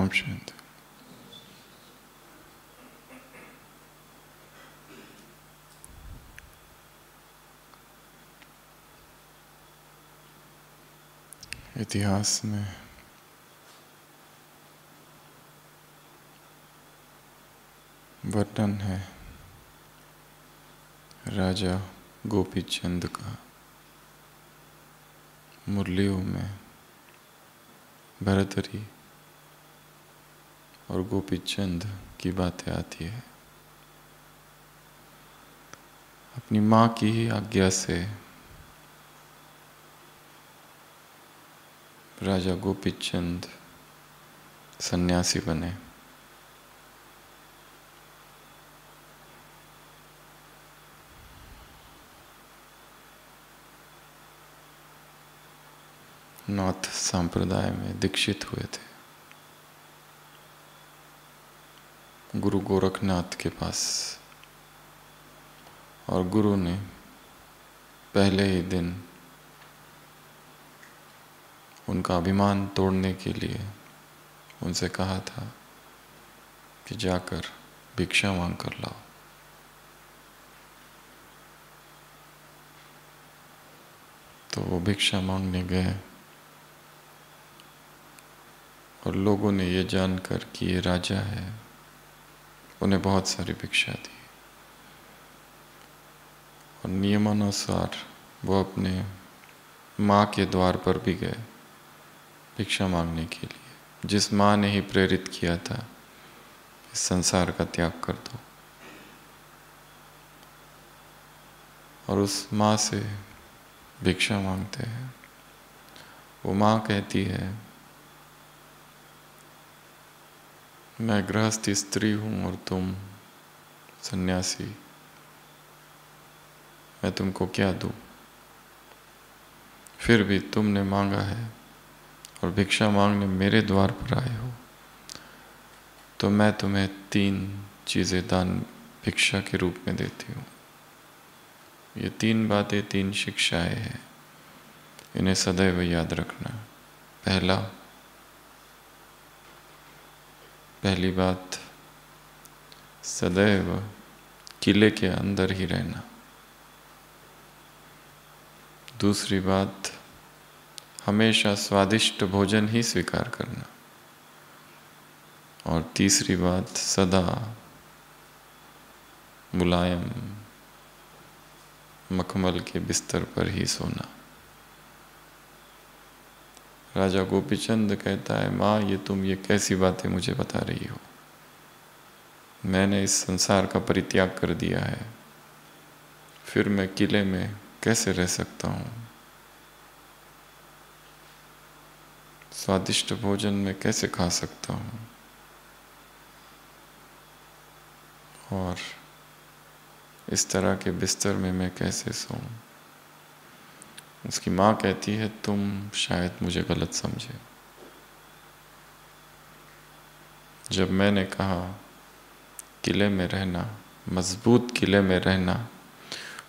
ओम शांति। इतिहास में वर्णन है राजा गोपीचंद का। मुरलियों में भरतरी और गोपीचंद की बातें आती है। अपनी माँ की ही आज्ञा से राजा गोपीचंद सन्यासी बने। नाथ संप्रदाय में दीक्षित हुए थे गुरु गोरखनाथ के पास, और गुरु ने पहले ही दिन उनका अभिमान तोड़ने के लिए उनसे कहा था कि जाकर भिक्षा मांग कर लाओ। तो वो भिक्षा मांगने गए और लोगों ने ये जानकर कि ये राजा है, उन्हें बहुत सारी भिक्षा दी। और नियमानुसार वो अपने माँ के द्वार पर भी गए भिक्षा मांगने के लिए, जिस माँ ने ही प्रेरित किया था इस संसार का त्याग कर दो। और उस माँ से भिक्षा मांगते हैं। वो माँ कहती है, मैं गृहस्थी स्त्री हूँ और तुम सन्यासी, मैं तुमको क्या दूँ? फिर भी तुमने मांगा है और भिक्षा मांगने मेरे द्वार पर आए हो, तो मैं तुम्हें 3 चीज़ें दान भिक्षा के रूप में देती हूँ। ये 3 बातें, 3 शिक्षाएं हैं, इन्हें सदैव याद रखना। पहली बात, सदैव किले के अंदर ही रहना। दूसरी बात, हमेशा स्वादिष्ट भोजन ही स्वीकार करना। और तीसरी बात, सदा मुलायम मखमल के बिस्तर पर ही सोना। राजा गोपीचंद कहता है, माँ ये कैसी बातें मुझे बता रही हो? मैंने इस संसार का परित्याग कर दिया है, फिर मैं किले में कैसे रह सकता हूँ? स्वादिष्ट भोजन में कैसे खा सकता हूँ? और इस तरह के बिस्तर में मैं कैसे सोऊं? उसकी माँ कहती है, तुम शायद मुझे गलत समझे। जब मैंने कहा किले में रहना, मजबूत किले में रहना,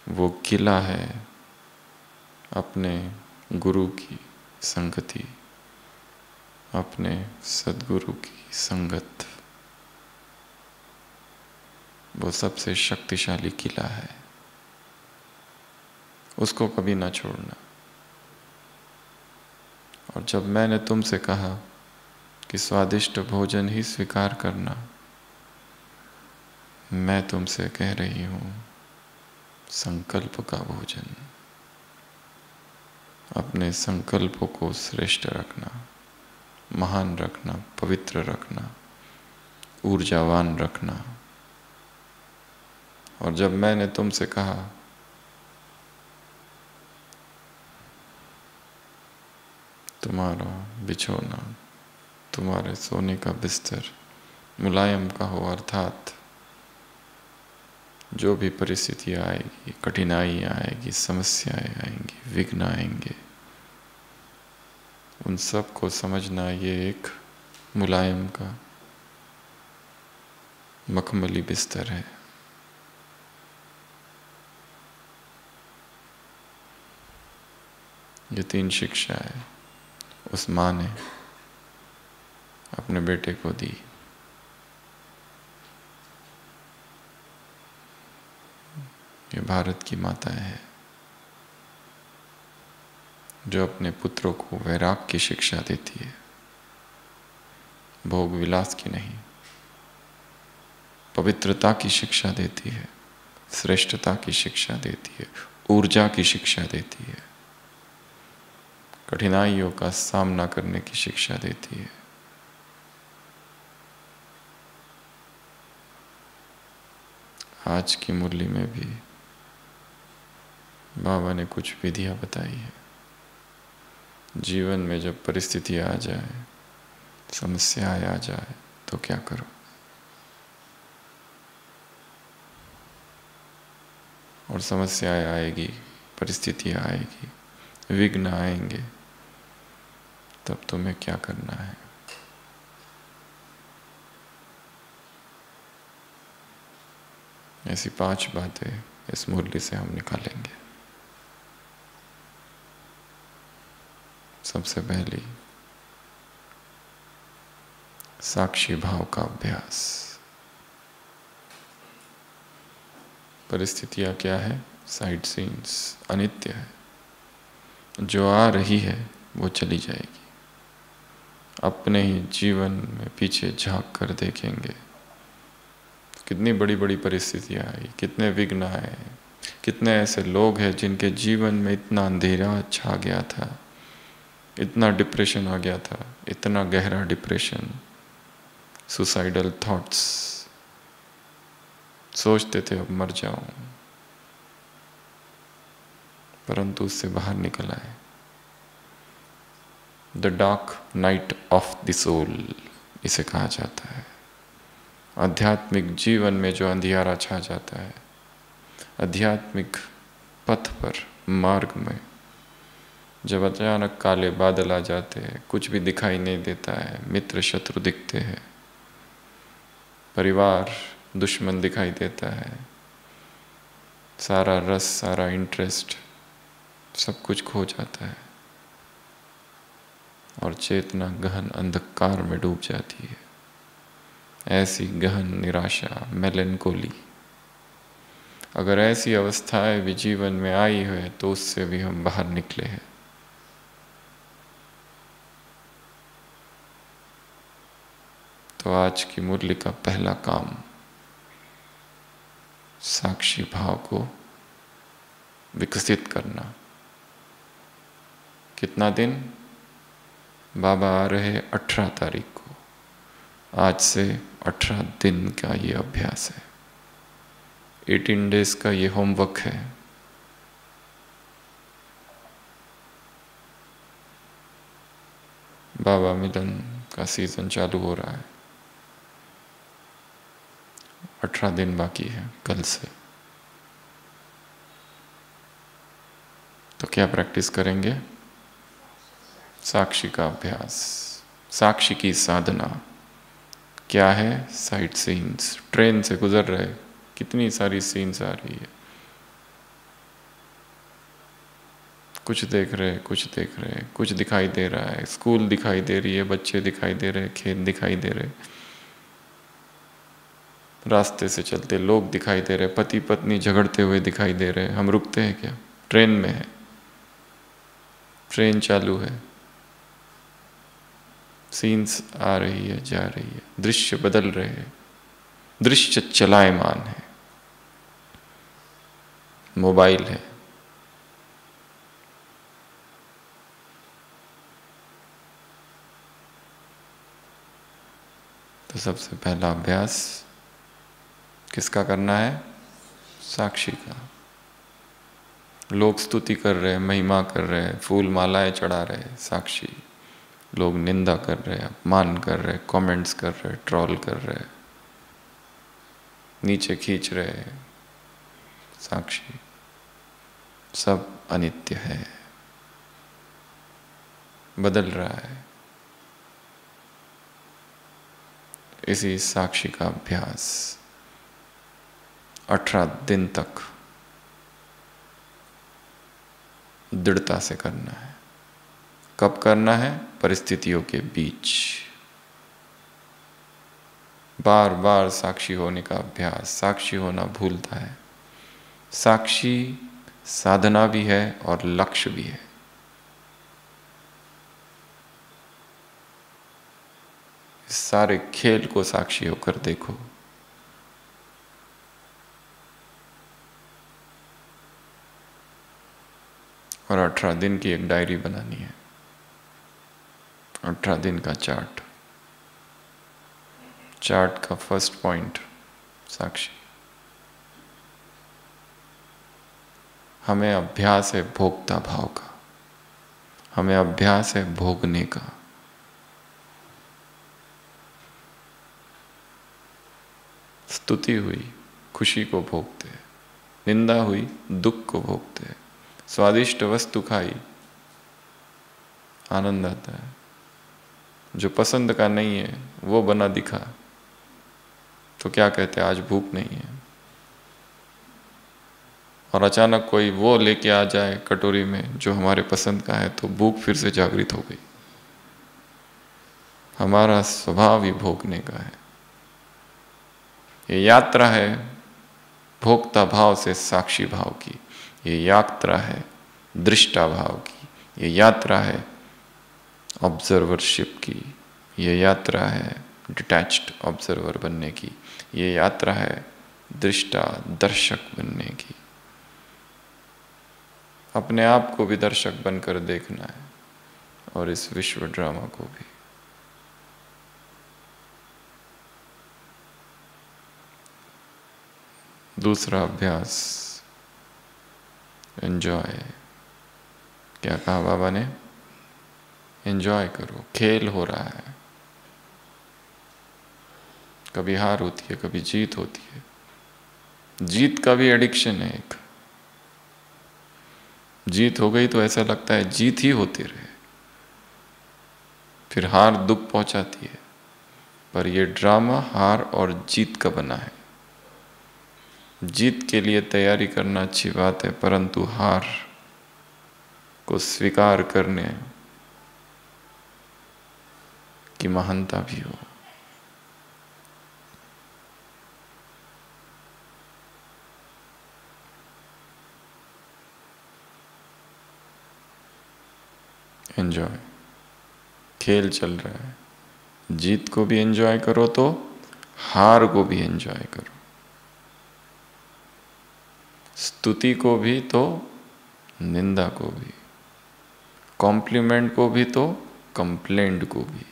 वो किला है अपने गुरु की संगति, अपने सद्गुरु की संगत। वो सबसे शक्तिशाली किला है, उसको कभी ना छोड़ना। और जब मैंने तुमसे कहा कि स्वादिष्ट भोजन ही स्वीकार करना, मैं तुमसे कह रही हूँ संकल्प का भोजन। अपने संकल्पों को श्रेष्ठ रखना, महान रखना, पवित्र रखना, ऊर्जावान रखना। और जब मैंने तुमसे कहा तुम्हारा बिछोना, तुम्हारे सोने का बिस्तर मुलायम का हो, अर्थात जो भी परिस्थितियाँ आएगी, कठिनाइयाँ आएगी, समस्याएं आएंगी, विघ्न आएंगे, उन सब को समझना ये एक मुलायम का मखमली बिस्तर है। ये 3 शिक्षा है उस माँ ने अपने बेटे को दी। ये भारत की माता है जो अपने पुत्रों को वैराग की शिक्षा देती है, भोग विलास की नहीं। पवित्रता की शिक्षा देती है, श्रेष्ठता की शिक्षा देती है, ऊर्जा की शिक्षा देती है, कठिनाइयों का सामना करने की शिक्षा देती है। आज की मुरली में भी बाबा ने कुछ विधियां बताई है। जीवन में जब परिस्थितियां आ जाए, समस्याएं आ जाए तो क्या करो। और समस्याएं आएगी, परिस्थितियां आएगी, विघ्न आएंगे, तब तुम्हें क्या करना है। ऐसी 5 बातें इस मुरली से हम निकालेंगे। सबसे पहली, साक्षी भाव का अभ्यास। परिस्थितियां क्या है? साइड सीन्स, अनित्य है। जो आ रही है वो चली जाएगी। अपने ही जीवन में पीछे झांक कर देखेंगे, कितनी बड़ी बड़ी परिस्थितियां आई, कितने विघ्न आए, कितने ऐसे लोग हैं जिनके जीवन में इतना अंधेरा छा गया था, इतना डिप्रेशन आ गया था, इतना गहरा डिप्रेशन, सुसाइडल थॉट्स, सोचते थे अब मर जाऊं, परंतु उससे बाहर निकल आए। The dark night of the soul इसे कहा जाता है। आध्यात्मिक जीवन में जो अंधियारा छा जाता है, आध्यात्मिक पथ पर, मार्ग में जब अचानक काले बादल आ जाते हैं, कुछ भी दिखाई नहीं देता है, मित्र शत्रु दिखते हैं, परिवार दुश्मन दिखाई देता है, सारा रस, सारा इंटरेस्ट, सब कुछ खो जाता है और चेतना गहन अंधकार में डूब जाती है। ऐसी गहन निराशा, मेलनकोली, अगर ऐसी अवस्थाएं भी जीवन में आई है तो उससे भी हम बाहर निकले हैं। तो आज की मुरली का पहला काम, साक्षी भाव को विकसित करना। कितना दिन? बाबा आ रहे 18 तारीख को। आज से 18 दिन का ये अभ्यास है, 18 डेज का ये होमवर्क है। बाबा मिलन का सीजन चालू हो रहा है, 18 दिन बाकी है कल से। तो क्या प्रैक्टिस करेंगे? साक्षी का अभ्यास, साक्षी की साधना। क्या है? Side scenes. ट्रेन से गुजर रहे, कितनी सारी सीन्स आ रही है, कुछ देख रहे, कुछ देख रहे, कुछ दिखाई दे रहा है, स्कूल दिखाई दे रही है, बच्चे दिखाई दे रहे, खेत दिखाई दे रहे, रास्ते से चलते लोग दिखाई दे रहे, पति पत्नी झगड़ते हुए दिखाई दे रहे। हम रुकते हैं क्या? ट्रेन में है, ट्रेन चालू है, सीन्स आ रही है, जा रही है, दृश्य बदल रहे हैं, दृश्य चलायमान है। मोबाइल है, तो सबसे पहला अभ्यास किसका करना है? साक्षी का। लोग स्तुति कर रहे हैं, महिमा कर रहे हैं, फूल मालाएं चढ़ा रहे हैं, साक्षी। लोग निंदा कर रहे हैं, अपमान कर रहे हैं, कमेंट्स कर रहे हैं, ट्रोल कर रहे हैं, नीचे खींच रहे हैं, साक्षी। सब अनित्य है, बदल रहा है। इसी साक्षी का अभ्यास 18 दिन तक दृढ़ता से करना है। कब करना है? परिस्थितियों के बीच। बार बार साक्षी होने का अभ्यास। साक्षी होना भूलता है। साक्षी साधना भी है और लक्ष्य भी है। इस सारे खेल को साक्षी होकर देखो। और 18 दिन की एक डायरी बनानी है। 18 दिन का चार्ट। चार्ट का फर्स्ट पॉइंट साक्षी। हमें अभ्यास है भोक्ता भाव का, हमें अभ्यास है भोगने का। स्तुति हुई, खुशी को भोगते हैं। निंदा हुई, दुख को भोगते हैं। स्वादिष्ट वस्तु खाई, आनंद आता है। जो पसंद का नहीं है वो बना दिखा तो क्या कहते हैं, आज भूख नहीं है। और अचानक कोई वो लेके आ जाए कटोरी में जो हमारे पसंद का है तो भूख फिर से जागृत हो गई। हमारा स्वभाव ही भोगने का है। ये यात्रा है भोक्ता भाव से साक्षी भाव की। ये यात्रा है दृष्टा भाव की। ये यात्रा है ऑब्जर्वरशिप की। ये यात्रा है डिटैच्ड ऑब्जर्वर बनने की। ये यात्रा है दृष्टा दर्शक बनने की। अपने आप को भी दर्शक बनकर देखना है और इस विश्व ड्रामा को भी। दूसरा अभ्यास एंजॉय। क्या कहा बाबा ने? एंजॉय करो। खेल हो रहा है, कभी हार होती है, कभी जीत होती है। जीत का भी एडिक्शन है एक। जीत हो गई तो ऐसा लगता है जीत ही होती रहे, फिर हार दुख पहुंचाती है। पर यह ड्रामा हार और जीत का बना है। जीत के लिए तैयारी करना अच्छी बात है, परंतु हार को स्वीकार करने की महानता भी हो। एंजॉय। खेल चल रहा है, जीत को भी एंजॉय करो तो हार को भी एंजॉय करो। स्तुति को भी तो निंदा को भी, कॉम्प्लीमेंट को भी तो कंप्लेंट को भी।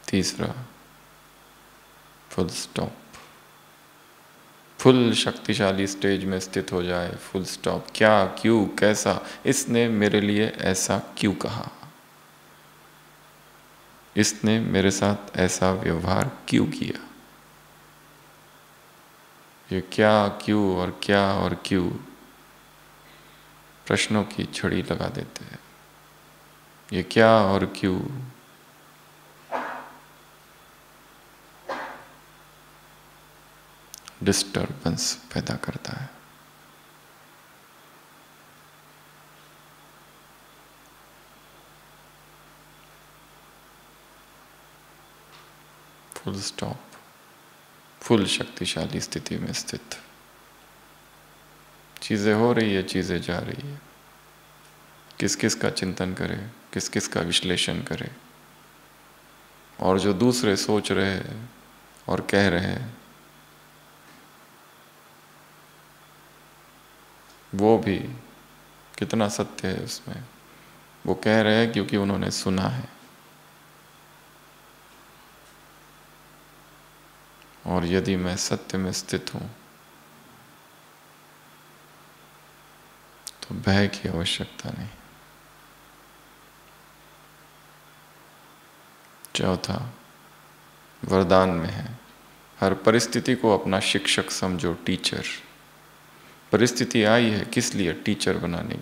तीसरा फुल स्टॉप। फुल शक्तिशाली स्टेज में स्थित हो जाए। Full stop. क्या, क्यों, कैसा, इसने मेरे लिए ऐसा क्यों कहा, इसने मेरे साथ ऐसा व्यवहार क्यों किया। ये क्या, क्यों और क्या और क्यों प्रश्नों की छड़ी लगा देते हैं। ये क्या और क्यों डिस्टर्बेंस पैदा करता है। Full stop. फुल शक्तिशाली स्थिति में स्थित। चीजें हो रही है, चीजें जा रही है। किस किस का चिंतन करे, किस किस का विश्लेषण करे। और जो दूसरे सोच रहे हैं और कह रहे हैं वो भी कितना सत्य है उसमें। वो कह रहे हैं क्योंकि उन्होंने सुना है। और यदि मैं सत्य में स्थित हूं तो भय की आवश्यकता नहीं। चौथा वरदान में है, हर परिस्थिति को अपना शिक्षक समझो, टीचर। परिस्थिति आई है किस लिए? टीचर बनाने,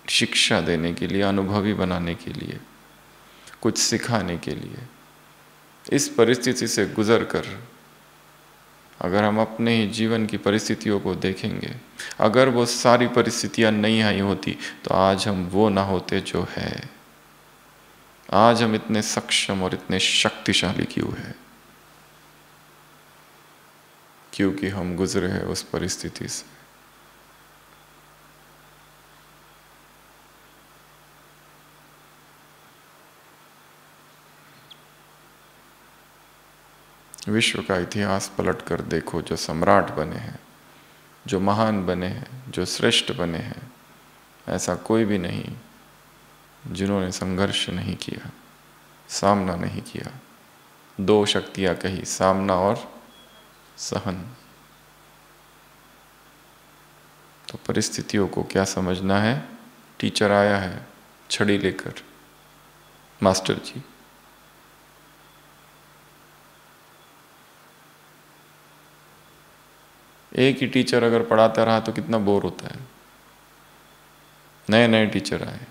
शिक्षा देने के लिए, अनुभवी बनाने के लिए, कुछ सिखाने के लिए। इस परिस्थिति से गुजर कर अगर हम अपने ही जीवन की परिस्थितियों को देखेंगे, अगर वो सारी परिस्थितियां नहीं आई होती तो आज हम वो ना होते जो है। आज हम इतने सक्षम और इतने शक्तिशाली क्यों हैं? क्योंकि हम गुजरे हैं उस परिस्थिति से। विश्व का इतिहास पलट कर देखो, जो सम्राट बने हैं, जो महान बने हैं, जो श्रेष्ठ बने हैं, ऐसा कोई भी नहीं जिन्होंने संघर्ष नहीं किया, सामना नहीं किया। दो शक्तियां कही, सामना और सहन। तो परिस्थितियों को क्या समझना है? टीचर आया है छड़ी लेकर, मास्टर जी। एक ही टीचर अगर पढ़ाता रहा तो कितना बोर होता है। नए नए टीचर आए,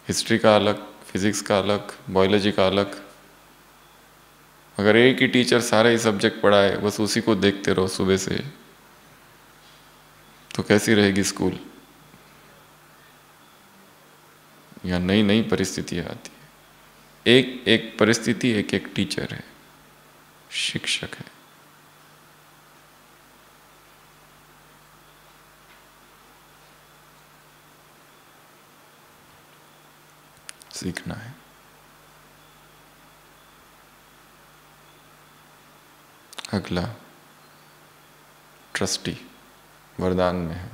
हिस्ट्री का अलग, फिजिक्स का अलग, बायोलॉजी का अलग। अगर एक ही टीचर सारे ही सब्जेक्ट पढ़ाए, बस उसी को देखते रहो सुबह से, तो कैसी रहेगी स्कूल? या नई नई परिस्थितियां आती है। एक एक परिस्थिति एक एक टीचर है, शिक्षक है। सीखना है। अगला ट्रस्टी वरदान में है।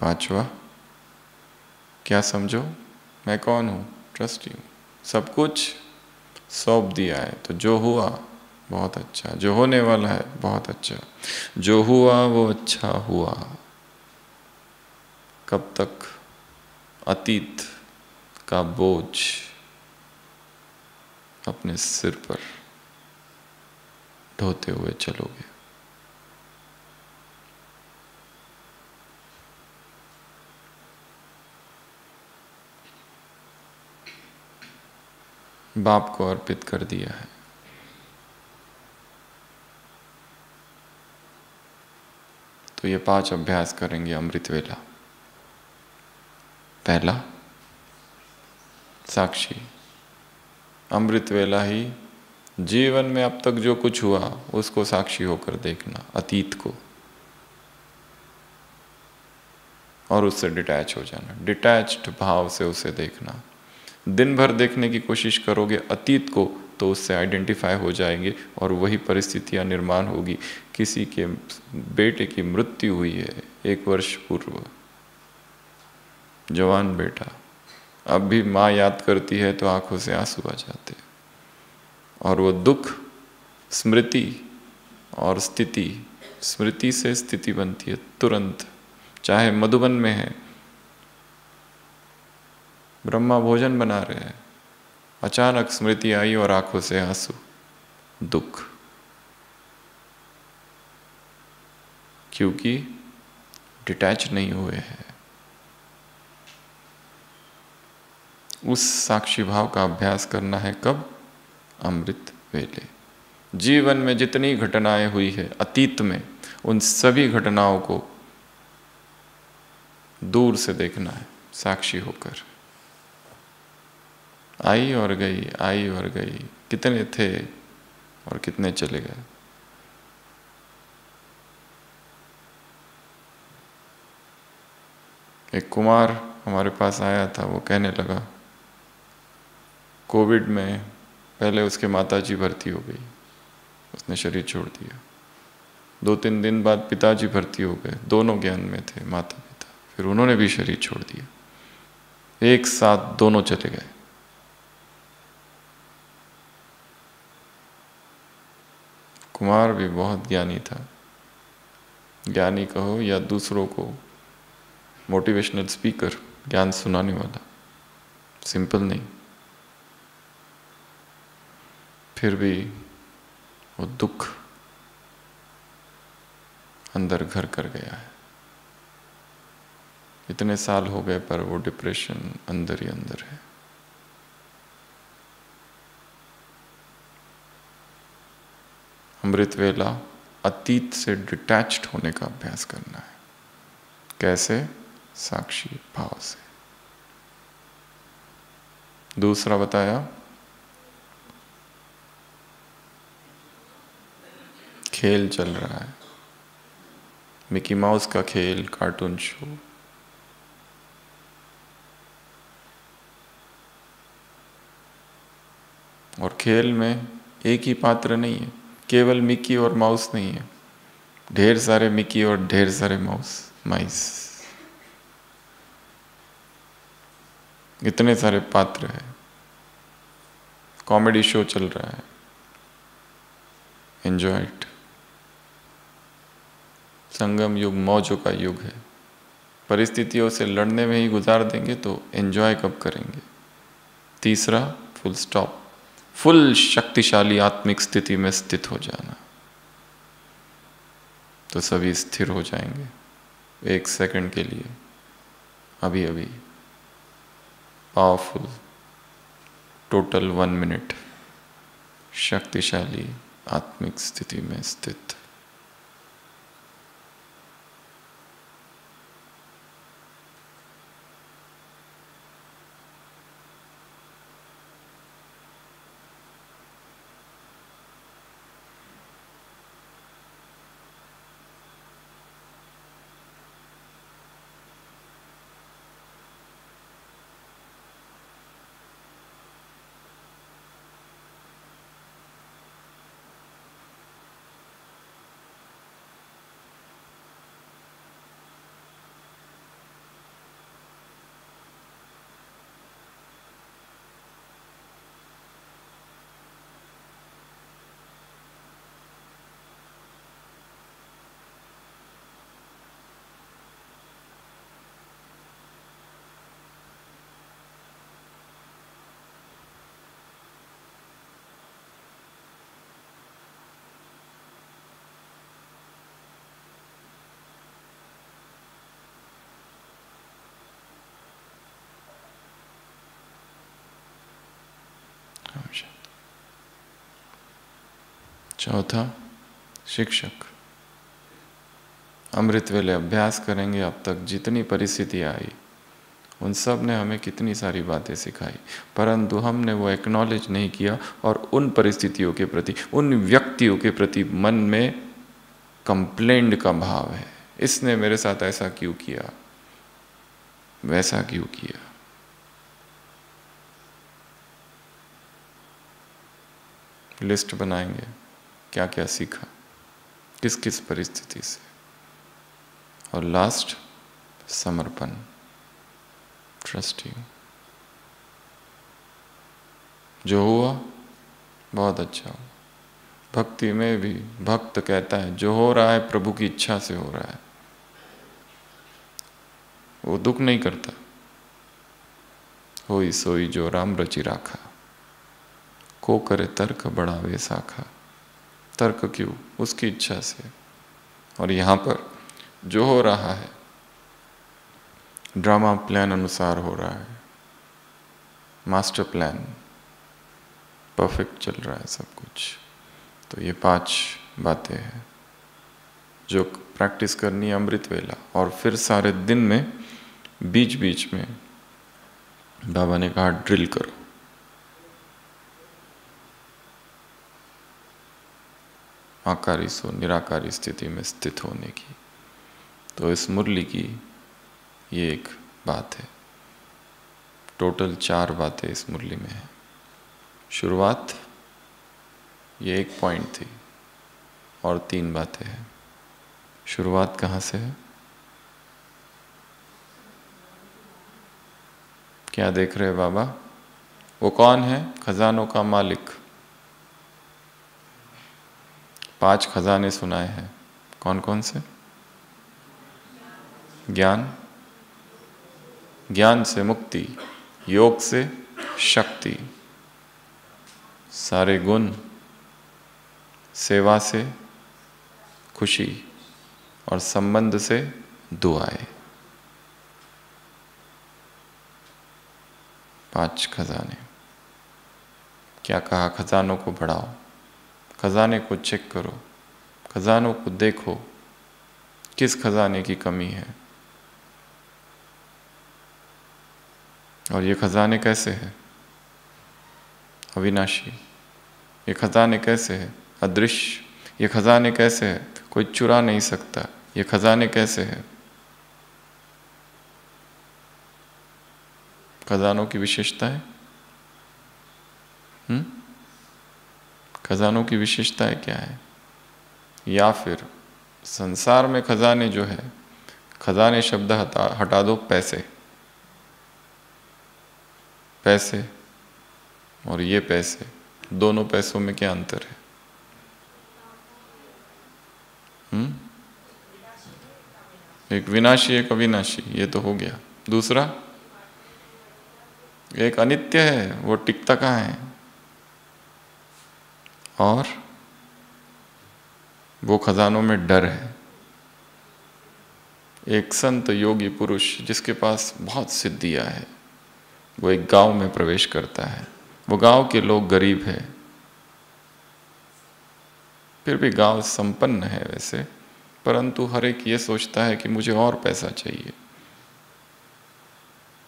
पांचवा, क्या समझो? मैं कौन हूँ? ट्रस्टी हूँ। सब कुछ सौंप दिया है, तो जो हुआ बहुत अच्छा, जो होने वाला है बहुत अच्छा, जो हुआ वो अच्छा हुआ। कब तक अतीत का बोझ अपने सिर पर ढोते हुए चलोगे? बाप को अर्पित कर दिया है। तो ये 5 अभ्यास करेंगे अमृत वेला। पहला, साक्षी। अमृत वेला ही जीवन में अब तक जो कुछ हुआ उसको साक्षी होकर देखना, अतीत को, और उससे डिटैच हो जाना। डिटैच्ड भाव से उसे देखना। दिन भर देखने की कोशिश करोगे अतीत को तो उससे आइडेंटिफाई हो जाएंगे और वही परिस्थितियां निर्माण होगी। किसी के बेटे की मृत्यु हुई है 1 वर्ष पूर्व, जवान बेटा, अब भी माँ याद करती है तो आंखों से आंसू आ जाते। और वो दुख स्मृति और स्थिति, स्मृति से स्थिति बनती है तुरंत। चाहे मधुबन में है, ब्रह्मा भोजन बना रहे हैं, अचानक स्मृति आई और आंखों से आंसू, दुख। क्योंकि डिटैच नहीं हुए हैं। उस साक्षी भाव का अभ्यास करना है कब? अमृत वेले। जीवन में जितनी घटनाएं हुई है अतीत में, उन सभी घटनाओं को दूर से देखना है, साक्षी होकर। आई और गई, आई और गई, कितने थे और कितने चले गए। एक कुमार हमारे पास आया था, वो कहने लगा कोविड में पहले उसके माताजी भर्ती हो गई, उसने शरीर छोड़ दिया। 2-3 दिन बाद पिताजी भर्ती हो गए, दोनों ज्ञान में थे, माता पिता, फिर उन्होंने भी शरीर छोड़ दिया। एक साथ दोनों चले गए। कुमार भी बहुत ज्ञानी था, ज्ञानी कहो या दूसरों को मोटिवेशनल स्पीकर, ज्ञान सुनाने वाला, सिंपल नहीं। फिर भी वो दुख अंदर घर कर गया है। इतने साल हो गए पर वो डिप्रेशन अंदर ही अंदर है। अमृत वेला अतीत से डिटैच्ड होने का अभ्यास करना है। कैसे? साक्षी भाव से। दूसरा बताया खेल चल रहा है, मिकी माउस का खेल, कार्टून शो। और खेल में एक ही पात्र नहीं है, केवल मिकी और माउस नहीं है, ढेर सारे मिकी और ढेर सारे माइस, इतने सारे पात्र हैं। कॉमेडी शो चल रहा है, एंजॉय इट। संगम युग मौजों का युग है। परिस्थितियों से लड़ने में ही गुजार देंगे तो एंजॉय कब करेंगे? तीसरा, फुल स्टॉप, फुल शक्तिशाली आत्मिक स्थिति में स्थित हो जाना, तो सभी स्थिर हो जाएंगे एक सेकंड के लिए, अभी अभी। पावरफुल, टोटल 1 मिनट, शक्तिशाली आत्मिक स्थिति में स्थित। चौथा, शिक्षक। अमृत वेले अभ्यास करेंगे। अब तक जितनी परिस्थितियाँ आई उन सब ने हमें कितनी सारी बातें सिखाई, परंतु हमने वो एक्नॉलेज नहीं किया और उन परिस्थितियों के प्रति, उन व्यक्तियों के प्रति मन में कंप्लेंट का भाव है। इसने मेरे साथ ऐसा क्यों किया, वैसा क्यों किया। लिस्ट बनाएंगे क्या क्या सीखा, किस किस परिस्थिति से। और लास्ट, समर्पण, ट्रस्ट यू। जो हुआ बहुत अच्छा हो। भक्ति में भी भक्त कहता है जो हो रहा है प्रभु की इच्छा से हो रहा है, वो दुख नहीं करता। होई सोई जो राम रचि राखा, को करे तर्क बढ़ावे साखा। तर्क क्यों? उसकी इच्छा से। और यहाँ पर जो हो रहा है ड्रामा प्लान अनुसार हो रहा है, मास्टर प्लान, परफेक्ट चल रहा है सब कुछ। तो ये 5 बातें हैं जो प्रैक्टिस करनी है अमृत वेला। और फिर सारे दिन में बीच बीच में बाबा ने कहा ड्रिल करो। आकारी सो निराकारी स्थिति में स्थित होने की। तो इस मुरली की ये एक बात है। टोटल 4 बातें इस मुरली में है। शुरुआत ये एक पॉइंट थी और 3 बातें हैं। शुरुआत कहाँ से है? क्या देख रहे बाबा? वो कौन है? खजानों का मालिक। 5 खजाने सुनाए हैं। कौन कौन से? ज्ञान, ज्ञान से मुक्ति, योग से शक्ति, सारे गुण, सेवा से खुशी और संबंध से दुआएं। 5 खजाने। क्या कहा? खजानों को बढ़ाओ, खजाने को चेक करो, खजानों को देखो, किस खजाने की कमी है। और ये खजाने कैसे हैं? अविनाशी। ये खजाने कैसे है? अदृश्य। ये खजाने कैसे है? कोई चुरा नहीं सकता। ये खजाने कैसे है? खजानों की विशेषताएं, खजानों की विशेषताएं क्या है? या फिर संसार में खजाने जो है, खजाने शब्द हटा दो, पैसे, पैसे और ये पैसे, दोनों पैसों में क्या अंतर है? एक विनाशी एक अविनाशी, ये तो हो गया। दूसरा, एक अनित्य है, वो टिकता कहाँ है? और वो खजानों में डर है। एक संत योगी पुरुष जिसके पास बहुत सिद्धियां है, वो एक गांव में प्रवेश करता है। वो गांव के लोग गरीब है, फिर भी गांव संपन्न है वैसे, परंतु हर एक ये सोचता है कि मुझे और पैसा चाहिए।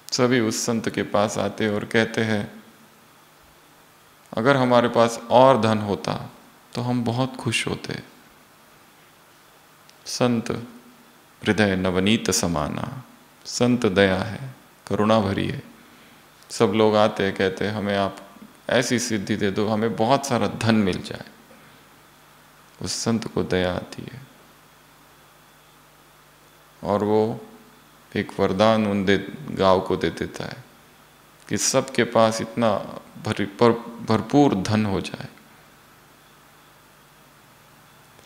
सभी उस संत के पास आते और कहते हैं, अगर हमारे पास और धन होता तो हम बहुत खुश होते। संत हृदय नवनीत समाना, संत दया है, करुणा भरी है। सब लोग आते हैं, कहते हैं हमें आप ऐसी सिद्धि दे दो, हमें बहुत सारा धन मिल जाए। उस संत को दया आती है और वो एक वरदान उन गांव को दे देता है कि सबके पास इतना भरपूर धन हो जाए।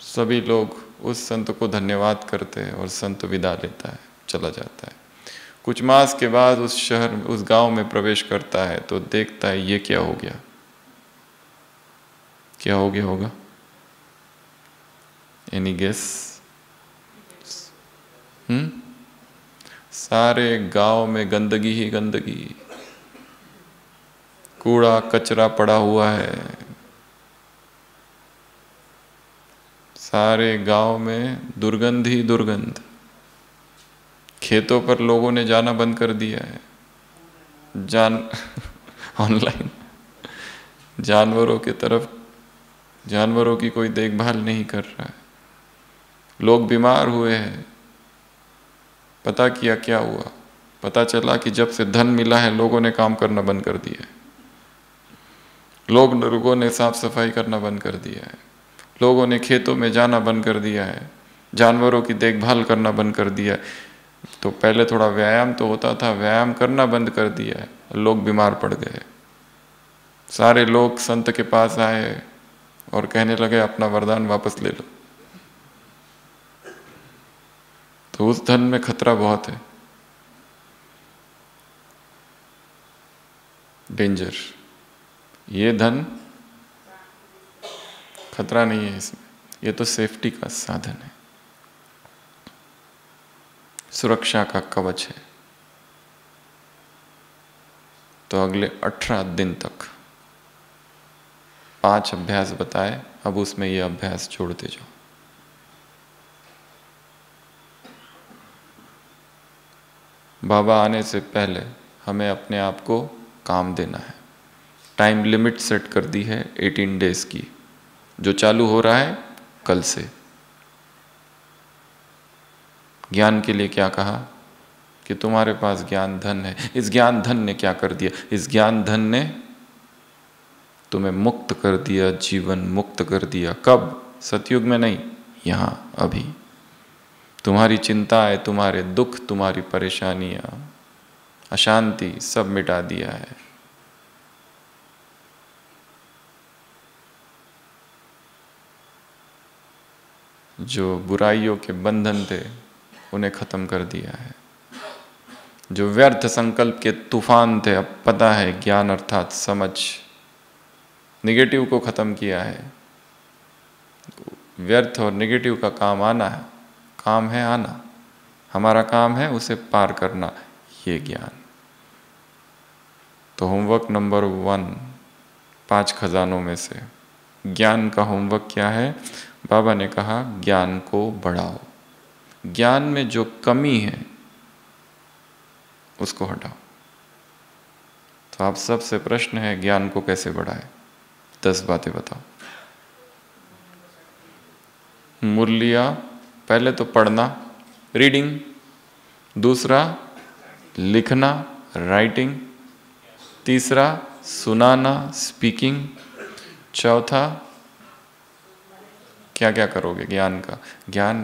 सभी लोग उस संत को धन्यवाद करते हैं और संत विदा लेता है, चला जाता है। कुछ मास के बाद उस शहर, उस गांव में प्रवेश करता है तो देखता है ये क्या हो गया। क्या हो गया होगा? Any guess? सारे गांव में गंदगी ही गंदगी, कूड़ा कचरा पड़ा हुआ है। सारे गांव में दुर्गंध ही दुर्गंध। खेतों पर लोगों ने जाना बंद कर दिया है, ऑनलाइन जानवरों की तरफ, जानवरों की कोई देखभाल नहीं कर रहा है। लोग बीमार हुए हैं। पता किया क्या हुआ? पता चला कि जब से धन मिला है लोगों ने काम करना बंद कर दिया है। लोगों ने साफ सफाई करना बंद कर दिया है। लोगों ने खेतों में जाना बंद कर दिया है। जानवरों की देखभाल करना बंद कर दिया है। तो पहले थोड़ा व्यायाम तो होता था, व्यायाम करना बंद कर दिया है। लोग बीमार पड़ गए। सारे लोग संत के पास आए और कहने लगे अपना वरदान वापस ले लो। तो उस धन में खतरा बहुत है, डेंजर। ये धन खतरा नहीं है इसमें, ये तो सेफ्टी का साधन है, सुरक्षा का कवच है। तो अगले 18 दिन तक 5 अभ्यास बताए, अब उसमें ये अभ्यास जोड़ते जाओ। बाबा आने से पहले हमें अपने आप को काम देना है। टाइम लिमिट सेट कर दी है 18 डेज की, जो चालू हो रहा है कल से। ज्ञान के लिए क्या कहा कि तुम्हारे पास ज्ञान धन है। इस ज्ञान धन ने क्या कर दिया? इस ज्ञान धन ने तुम्हें मुक्त कर दिया, जीवन मुक्त कर दिया। कब? सतयुग में नहीं, यहां अभी। तुम्हारी चिंताएं, तुम्हारे दुख, तुम्हारी परेशानियां, अशांति सब मिटा दिया है। जो बुराइयों के बंधन थे उन्हें खत्म कर दिया है। जो व्यर्थ संकल्प के तूफान थे, अब पता है ज्ञान अर्थात समझ, निगेटिव को खत्म किया है। व्यर्थ और निगेटिव का काम आना है, काम है आना, हमारा काम है उसे पार करना, ये ज्ञान। तो होमवर्क नंबर 1 5 खजानों में से ज्ञान का होमवर्क क्या है? बाबा ने कहा ज्ञान को बढ़ाओ, ज्ञान में जो कमी है उसको हटाओ। तो आप सबसे प्रश्न है, ज्ञान को कैसे बढ़ाए? 10 बातें बताओ। मुरलिया, पहले तो पढ़ना, रीडिंग। दूसरा लिखना, राइटिंग। तीसरा सुनाना, स्पीकिंग। चौथा क्या क्या करोगे? ज्ञान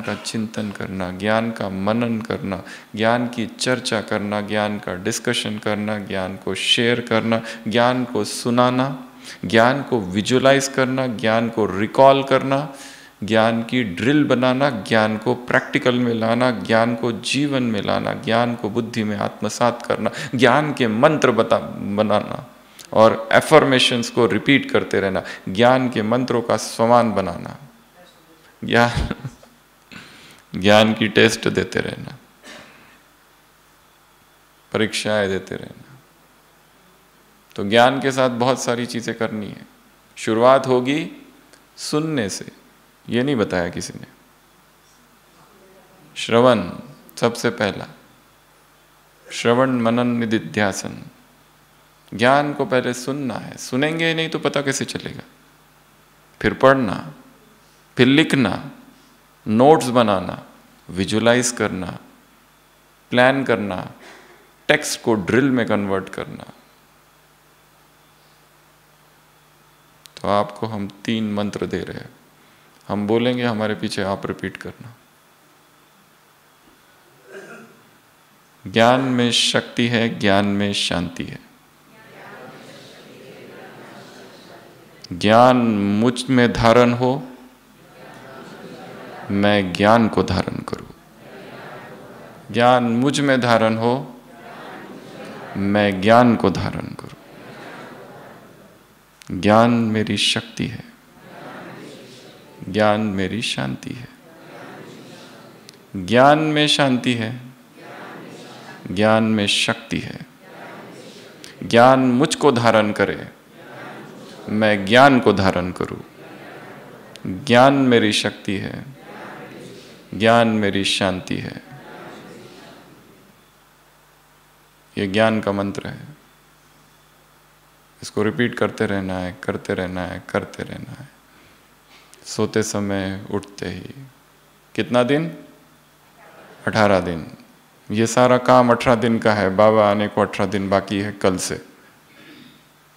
का चिंतन करना, ज्ञान का मनन करना, ज्ञान की चर्चा करना, ज्ञान का डिस्कशन करना, ज्ञान को शेयर करना, ज्ञान को सुनाना, ज्ञान को विजुलाइज करना, ज्ञान को रिकॉल करना, ज्ञान की ड्रिल बनाना, ज्ञान को प्रैक्टिकल में लाना, ज्ञान को जीवन में लाना, ज्ञान को बुद्धि में आत्मसात करना, ज्ञान के मंत्र बनाना और एफर्मेशंस को रिपीट करते रहना, ज्ञान के मंत्रों का स्वमान बनाना, ज्ञान की टेस्ट देते रहना, परीक्षाएं देते रहना। तो ज्ञान के साथ बहुत सारी चीजें करनी है। शुरुआत होगी सुनने से, ये नहीं बताया किसी ने। श्रवण सबसे पहला, श्रवण मनन निदिध्यासन। ज्ञान को पहले सुनना है, सुनेंगे ही नहीं तो पता कैसे चलेगा? फिर पढ़ना, फिर लिखना, नोट्स बनाना, विजुलाइज करना, प्लान करना, टेक्स्ट को ड्रिल में कन्वर्ट करना। तो आपको हम 3 मंत्र दे रहे हैं, हम बोलेंगे, हमारे पीछे आप रिपीट करना। ज्ञान में शक्ति है, ज्ञान में शांति है। ज्ञान मुझ में धारण हो, मैं ज्ञान को धारण करूं। ज्ञान मुझ में धारण हो, मैं ज्ञान को धारण करूं। ज्ञान मेरी शक्ति है, ज्ञान मेरी शांति है। ज्ञान में शांति है, ज्ञान में शक्ति है। ज्ञान मुझको धारण करे, मैं ज्ञान को धारण करूं। ज्ञान मेरी शक्ति है, ज्ञान मेरी शांति है। ये ज्ञान का मंत्र है। इसको रिपीट करते रहना है, करते रहना है, करते रहना है। सोते समय, उठते ही। कितना दिन? 18 दिन। ये सारा काम 18 दिन का है। बाबा आने को 18 दिन बाकी है कल से।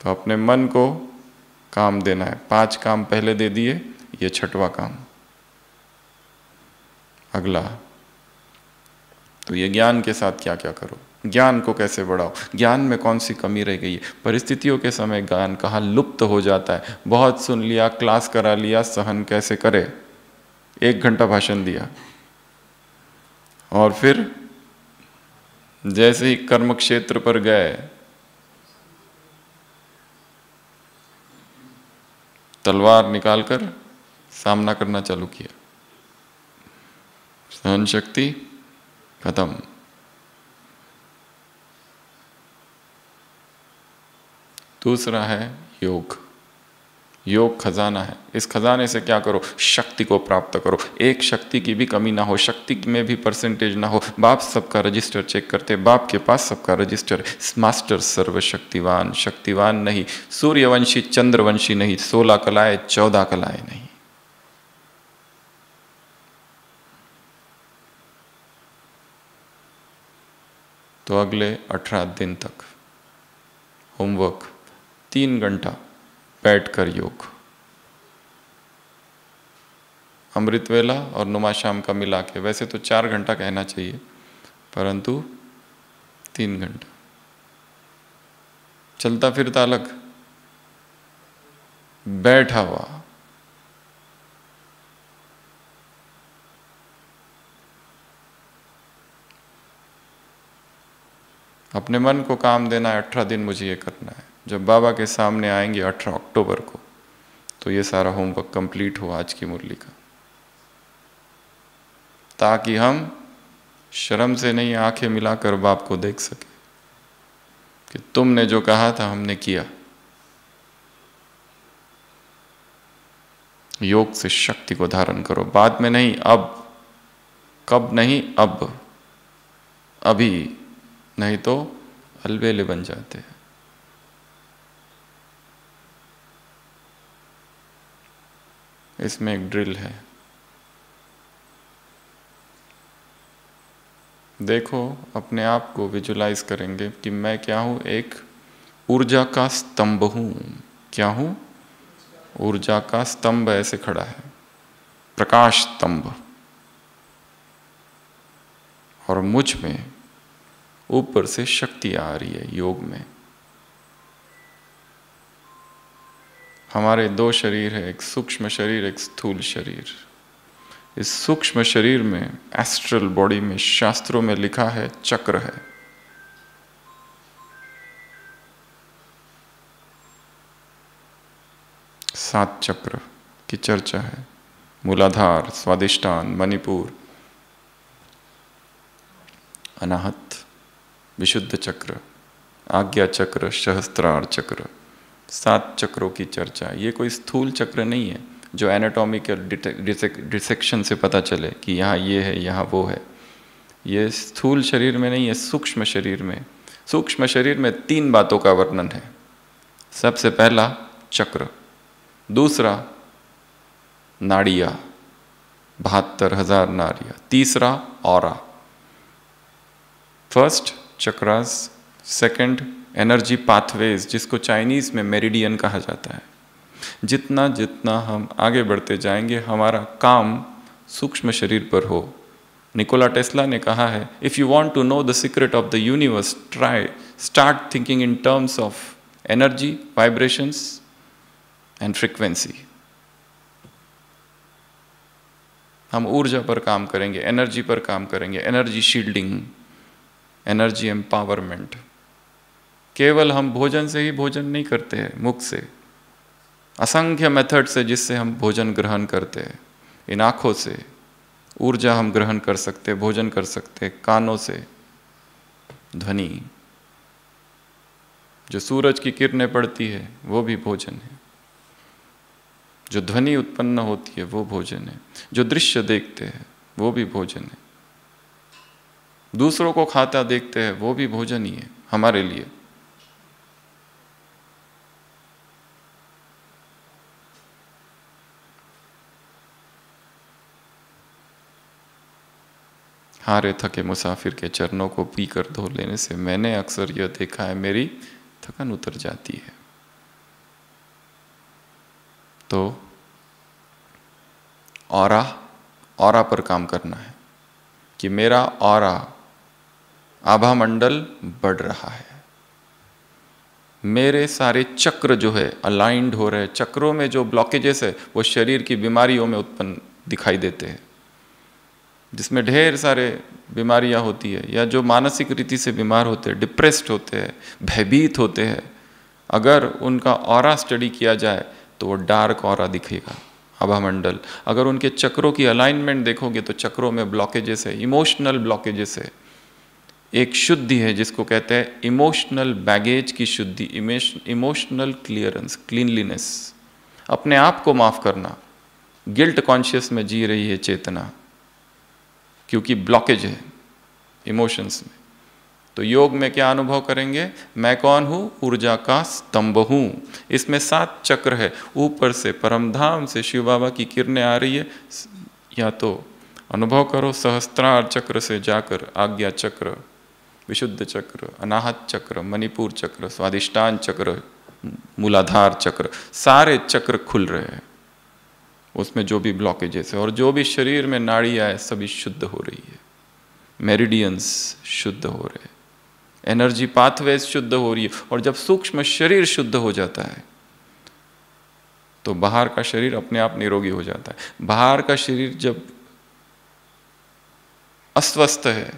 तो अपने मन को काम देना है। 5 काम पहले दे दिए, ये 6वां काम अगला। तो ये ज्ञान के साथ क्या क्या करो, ज्ञान को कैसे बढ़ाओ, ज्ञान में कौन सी कमी रह गई है। परिस्थितियों के समय ज्ञान कहाँ लुप्त हो जाता है। बहुत सुन लिया, क्लास करा लिया, सहन कैसे करे, 1 घंटा भाषण दिया और फिर जैसे ही कर्म क्षेत्र पर गए, तलवार निकालकर सामना करना चालू किया, सहन शक्ति खत्म। दूसरा है योग। योग खजाना है। इस खजाने से क्या करो? शक्ति को प्राप्त करो। एक शक्ति की भी कमी ना हो, शक्ति में भी परसेंटेज ना हो। बाप सबका रजिस्टर चेक करते, बाप के पास सबका रजिस्टर है। मास्टर सर्वशक्तिवान, शक्तिवान नहीं, सूर्यवंशी चंद्रवंशी नहीं, 16 कलाएं 14 कलाएं नहीं। तो अगले 18 दिन तक होमवर्क, 3 घंटा बैठकर योग। अमृत वेला और नुमा शाम का मिला के, वैसे तो 4 घंटा कहना चाहिए, परंतु 3 घंटा। चलता फिरता अलग, बैठा हुआ। अपने मन को काम देना है। 18 दिन मुझे ये करना है। जब बाबा के सामने आएंगे 18 अक्टूबर को, तो ये सारा होमवर्क कंप्लीट हो आज की मुरली का, ताकि हम शर्म से नहीं आंखें मिलाकर बाप को देख सके कि तुमने जो कहा था हमने किया। योग से शक्ति को धारण करो, बाद में नहीं, अब। कब नहीं? अब, अभी, नहीं तो अलबेले बन जाते हैं। इसमें एक ड्रिल है। देखो, अपने आप को विजुलाइज करेंगे कि मैं क्या हूँ, एक ऊर्जा का स्तंभ हूँ। क्या हूँ? ऊर्जा का स्तंभ ऐसे खड़ा है, प्रकाश स्तंभ। और मुझ में ऊपर से शक्ति आ रही है योग में। हमारे दो शरीर है, एक सूक्ष्म शरीर, एक स्थूल शरीर। इस सूक्ष्म शरीर में, एस्ट्रल बॉडी में, शास्त्रों में लिखा है चक्र है। सात चक्र की चर्चा है। मूलाधार, स्वादिष्टान, मणिपुर, अनाहत, विशुद्ध चक्र, आज्ञा चक्र, सहस्त्रार चक्र। 7 चक्रों की चर्चा। ये कोई स्थूल चक्र नहीं है जो एनाटॉमिकल डिसेक्शन से पता चले कि यहाँ ये है, यहाँ वो है। ये स्थूल शरीर में नहीं है, सूक्ष्म शरीर में। सूक्ष्म शरीर में 3 बातों का वर्णन है। सबसे पहला चक्र, दूसरा नाड़ियाँ, 72,000 नाड़ियाँ, तीसरा aura. First chakras, second energy pathways, जिसको चाइनीज में मेरिडियन कहा जाता है। जितना जितना हम आगे बढ़ते जाएंगे, हमारा काम सूक्ष्म शरीर पर हो। निकोला टेस्ला ने कहा है, if you want to know the secret of the universe, start thinking in terms of energy, vibrations and frequency. हम ऊर्जा पर काम करेंगे, एनर्जी पर काम करेंगे, एनर्जी शील्डिंग, एनर्जी एम्पावरमेंट। केवल हम भोजन से ही भोजन नहीं करते हैं, मुख से, असंख्य मेथड से जिससे हम भोजन ग्रहण करते हैं। इन आँखों से ऊर्जा हम ग्रहण कर सकते, भोजन कर सकते। कानों से ध्वनि, जो सूरज की किरणें पड़ती है वो भी भोजन है। जो ध्वनि उत्पन्न होती है वो भोजन है। जो दृश्य देखते हैं वो भी भोजन है। दूसरों को खाता देखते हैं वो भी भोजन ही है हमारे लिए। हारे थके मुसाफिर के चरणों को पीकर धो लेने से मैंने अक्सर यह देखा है, मेरी थकान उतर जाती है। तो ऑरा पर काम करना है कि मेरा ऑरा, आभा मंडल बढ़ रहा है। मेरे सारे चक्र जो है अलाइंड हो रहे हैं। चक्रों में जो ब्लॉकेजेस है वो शरीर की बीमारियों में उत्पन्न दिखाई देते हैं, जिसमें ढेर सारे बीमारियां होती है, या जो मानसिक रीति से बीमार होते हैं, डिप्रेस्ड होते हैं, भयभीत होते हैं। अगर उनका ऑरा स्टडी किया जाए तो वो डार्क ऑरा दिखेगा, आभा मंडल। अगर उनके चक्रों की अलाइनमेंट देखोगे तो चक्रों में ब्लॉकेजेस है, इमोशनल ब्लॉकेजेस है। एक शुद्धि है जिसको कहते हैं इमोशनल बैगेज की शुद्धि, इमोशनल क्लियरेंस, क्लीनलीनेस, अपने आप को माफ करना। गिल्ट कॉन्शियस में जी रही है चेतना, क्योंकि ब्लॉकेज है इमोशंस में। तो योग में क्या अनुभव करेंगे? मैं कौन हूँ? ऊर्जा का स्तंभ हूँ। इसमें 7 चक्र है। ऊपर से परमधाम से शिव बाबा की किरणें आ रही है, या तो अनुभव करो सहस्त्रार चक्र से जाकर आज्ञा चक्र, विशुद्ध चक्र, अनाहत चक्र, मणिपुर चक्र, स्वादिष्टान चक्र, मूलाधार चक्र, सारे चक्र खुल रहे हैं। उसमें जो भी ब्लॉकेजेस है और जो भी शरीर में नाड़ियाँ है सभी शुद्ध हो रही है। मेरिडियंस शुद्ध हो रहे हैं, एनर्जी पाथवेज शुद्ध हो रही है। और जब सूक्ष्म शरीर शुद्ध हो जाता है तो बाहर का शरीर अपने आप निरोगी हो जाता है। बाहर का शरीर जब अस्वस्थ है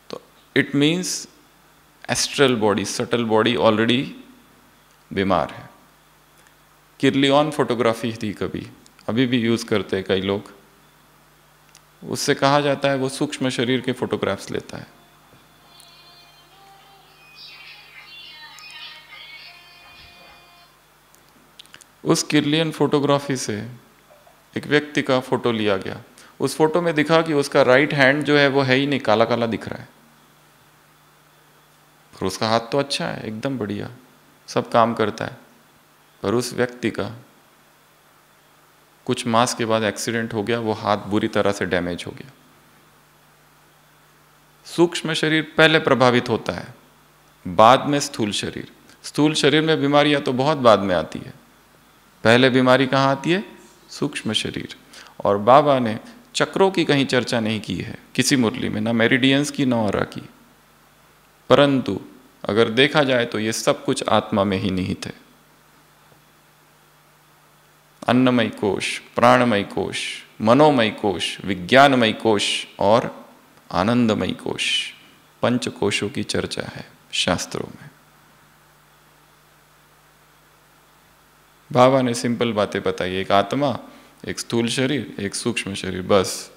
तो it means astral body, subtle body already बीमार है। किर्लियन फोटोग्राफी थी कभी, अभी भी यूज करते हैं कई लोग। उससे कहा जाता है वो सूक्ष्म शरीर के फोटोग्राफ्स लेता है। उस किर्लियन फोटोग्राफी से एक व्यक्ति का फोटो लिया गया। उस फोटो में दिखा कि उसका राइट हैंड जो है वो है ही नहीं, काला काला दिख रहा है। और उसका हाथ तो अच्छा है, एकदम बढ़िया, सब काम करता है। पर उस व्यक्ति का कुछ मास के बाद एक्सीडेंट हो गया, वो हाथ बुरी तरह से डैमेज हो गया। सूक्ष्म शरीर पहले प्रभावित होता है, बाद में स्थूल शरीर। स्थूल शरीर में बीमारियां तो बहुत बाद में आती है, पहले बीमारी कहाँ आती है? सूक्ष्म शरीर। और बाबा ने चक्रों की कहीं चर्चा नहीं की है किसी मुरली में, ना मेरिडियंस की, ना ऑरा की, परंतु अगर देखा जाए तो ये सब कुछ आत्मा में ही निहित है। अन्नमय कोश, प्राणमय कोश, मनोमय कोश, विज्ञानमय कोश और आनंदमय कोश, पंच कोशों की चर्चा है शास्त्रों में। बाबा ने सिंपल बातें बताई, एक आत्मा, एक स्थूल शरीर, एक सूक्ष्म शरीर, बस।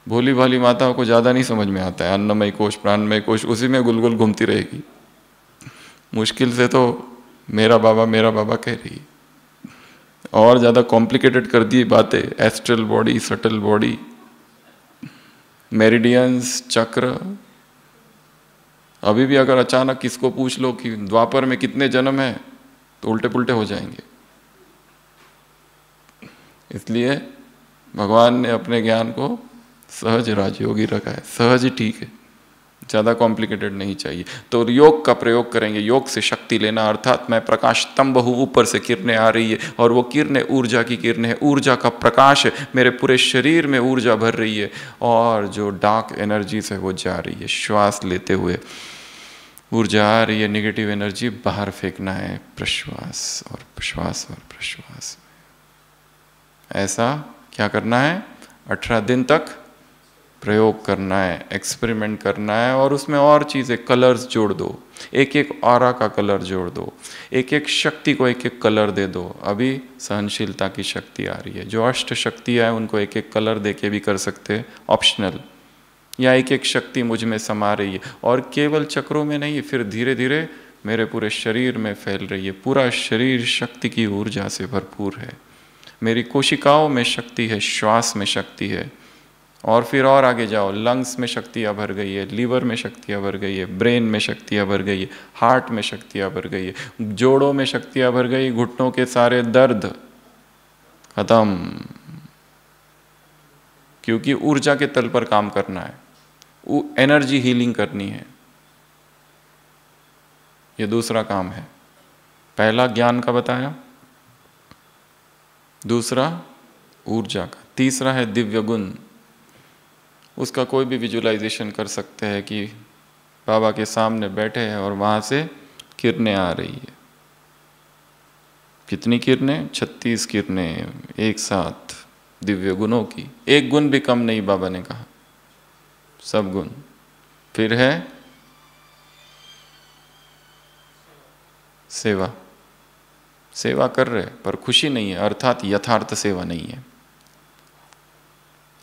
भोली भाली माताओं को ज़्यादा नहीं समझ में आता है, अन्नमय कोश, प्राणमय कोश, उसी में गुलगुल घूमती रहेगी। मुश्किल से तो मेरा बाबा कह रही, और ज़्यादा कॉम्प्लिकेटेड कर दी बातें, astral body, subtle body, meridians, चक्र। अभी भी अगर अचानक किसको पूछ लो कि द्वापर में कितने जन्म हैं, तो उल्टे पुल्टे हो जाएंगे। इसलिए भगवान ने अपने ज्ञान को सहज राजयोगी रखा है, सहज ही ठीक है, ज़्यादा कॉम्प्लिकेटेड नहीं चाहिए। तो योग का प्रयोग करेंगे, योग से शक्ति लेना, अर्थात मैं प्रकाश स्तंभ हूँ, ऊपर से किरणें आ रही है और वो किरणें ऊर्जा की किरणें है, ऊर्जा का प्रकाश है, मेरे पूरे शरीर में ऊर्जा भर रही है और जो डार्क एनर्जीज है वो जा रही है। श्वास लेते हुए ऊर्जा आ रही है, निगेटिव एनर्जी बाहर फेंकना है, प्रश्वास और प्रश्वास और प्रश्वास। ऐसा क्या करना है? 18 दिन तक प्रयोग करना है, एक्सपेरिमेंट करना है, और उसमें और चीज़ें, कलर्स जोड़ दो, एक एक ऑरा का कलर जोड़ दो, एक एक शक्ति को एक एक कलर दे दो। अभी सहनशीलता की शक्ति आ रही है, जो अष्ट शक्तियाँ हैं उनको एक एक कलर दे के भी कर सकते हैं, ऑप्शनल, या एक एक शक्ति मुझ में समा रही है और केवल चक्रों में नहीं, फिर धीरे धीरे मेरे पूरे शरीर में फैल रही है। पूरा शरीर शक्ति की ऊर्जा से भरपूर है, मेरी कोशिकाओं में शक्ति है, श्वास में शक्ति है, और फिर और आगे जाओ, लंग्स में शक्तियाँ भर गई है, लीवर में शक्तियाँ भर गई है, ब्रेन में शक्तियाँ भर गई है, हार्ट में शक्तियाँ भर गई है, जोड़ों में शक्तियाँ भर गई, घुटनों के सारे दर्द खत्म, क्योंकि ऊर्जा के तल पर काम करना है, एनर्जी हीलिंग करनी है। ये दूसरा काम है। पहला ज्ञान का बताया, दूसरा ऊर्जा का, तीसरा है दिव्य गुण। उसका कोई भी विजुअलाइजेशन कर सकते हैं कि बाबा के सामने बैठे हैं और वहाँ से किरणें आ रही है। कितनी किरणें? 36 किरणें एक साथ, दिव्य गुणों की, एक गुण भी कम नहीं, बाबा ने कहा, सब गुण। फिर है सेवा, सेवा कर रहे पर खुशी नहीं है, अर्थात यथार्थ सेवा नहीं है।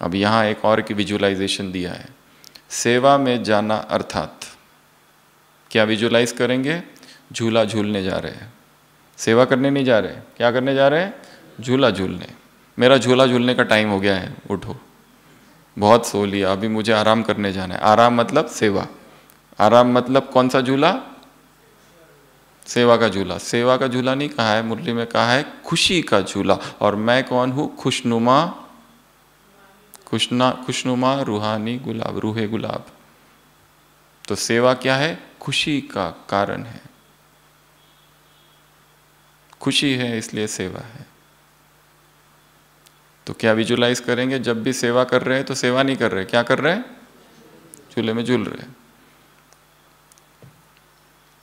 अब यहाँ एक और की विजुअलाइजेशन दिया है, सेवा में जाना, अर्थात क्या विजुअलाइज करेंगे? झूला झूलने जा रहे हैं, सेवा करने नहीं जा रहे, क्या करने जा रहे हैं? झूला झूलने। मेरा झूला झूलने का टाइम हो गया है, उठो, बहुत सो लिया, अभी मुझे आराम करने जाना है। आराम मतलब सेवा, आराम मतलब कौन सा झूला? सेवा का झूला। सेवा का झूला नहीं कहा है मुरली में, कहा है खुशी का झूला। और मैं कौन हूँ? खुशनुमा, खुशनुमा रूहानी गुलाब, रूहे गुलाब। तो सेवा क्या है? खुशी का कारण है, खुशी है इसलिए सेवा है। तो क्या विजुलाइज करेंगे? जब भी सेवा कर रहे हैं तो सेवा नहीं कर रहे, क्या कर रहे हैं? झूले में झूल रहे हैं।